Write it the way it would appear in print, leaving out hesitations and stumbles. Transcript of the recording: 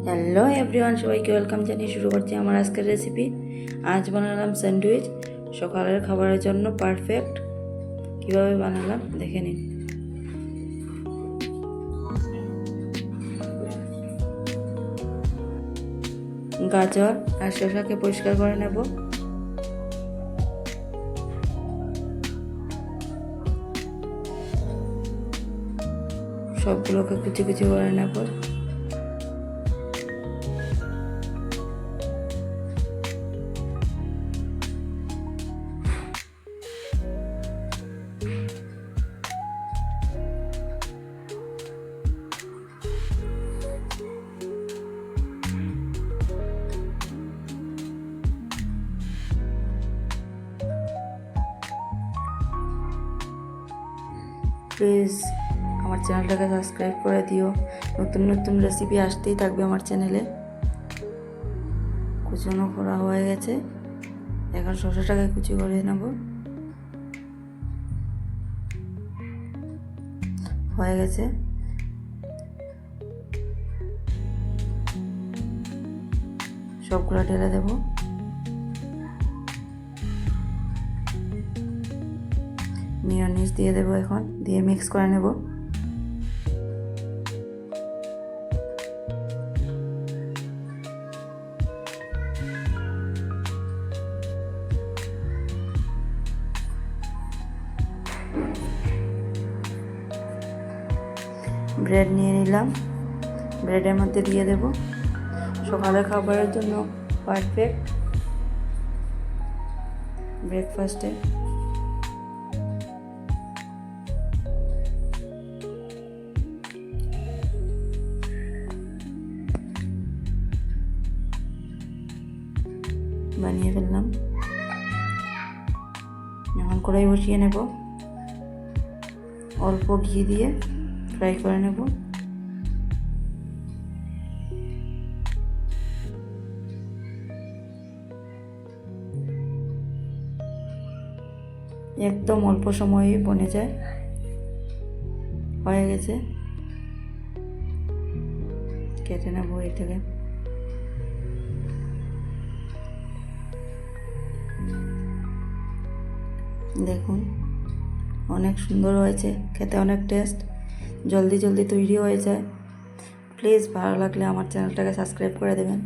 Hello everyone, সবাইকে welcome জানিয়ে শুরু করছি আমার আজকের রেসিপি। আজ বানালাম স্যান্ডউইচ, সকালের খাবারের জন্য পারফেক্ট। কিভাবে বানালাম দেখে নিন। গাজর আর শসাকে পরিষ্কার করে নেব। সবগুলোকে কুচি কুচি করে নেব। প্লিজ আমার চ্যানেলটাকে সাবস্ক্রাইব করে দিও। নতুন নতুন রেসিপি আসতেই থাকবে আমার চ্যানেলে। কুচনো করা হয়ে গেছে, এখন শসাটাকে কুচি করে নেব। হয়ে গেছে, সবগুলো ঢেলে দেব। মেয়োনিজ দিয়ে দেবো, এখন দিয়ে মিক্স করে নেব। ব্রেড নিয়ে নিলাম, ব্রেডের মধ্যে দিয়ে দেব। সকালের খাবারের জন্য পারফেক্ট ব্রেকফাস্টে। বানিয়ে ফেললাম। এখন কড়াই বসিয়ে নেব, অল্প ঘি দিয়ে ফ্রাই করে নেব। একদম অল্প সময়ে বনে যায়। হয়ে গেছে, কেটে নেব এটাকে। দেখুন অনেক সুন্দর হয়েছে, খেতে অনেক টেস্ট, জলদি জলদি তৈরি হয়ে যায়। প্লিজ ভালো লাগলে আমার চ্যানেলটাকে সাবস্ক্রাইব করে দেবেন।